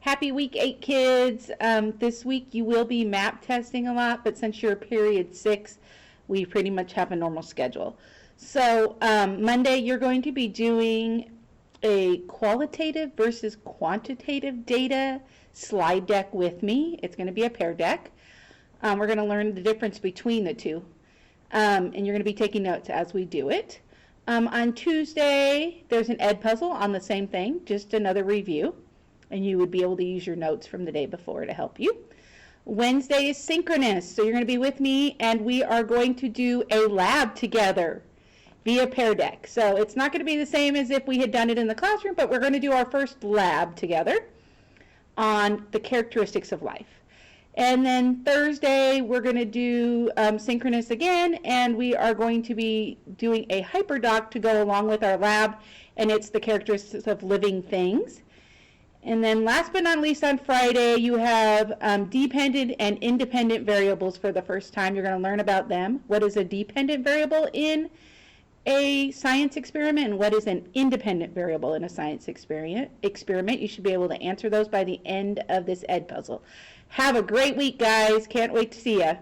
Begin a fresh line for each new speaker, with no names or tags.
Happy week 8, kids. This week you will be map testing a lot, but since you're period 6, we pretty much have a normal schedule. So Monday you're going to be doing a qualitative versus quantitative data slide deck with me. It's going to be a pair deck. We're going to learn the difference between the two. And you're going to be taking notes as we do it. On Tuesday, there's an ed puzzle on the same thing, just another review. And you would be able to use your notes from the day before to help you. Wednesday is synchronous, so you're going to be with me, and we are going to do a lab together via Pear Deck. So it's not going to be the same as if we had done it in the classroom, but we're going to do our first lab together on the characteristics of life. And then Thursday, we're going to do synchronous again, and we are going to be doing a hyperdoc to go along with our lab, and it's the characteristics of living things. And then last but not least, on Friday, you have dependent and independent variables for the first time. You're going to learn about them. What is a dependent variable in a science experiment, and what is an independent variable in a science experiment? You should be able to answer those by the end of this ed puzzle. Have a great week, guys. Can't wait to see ya.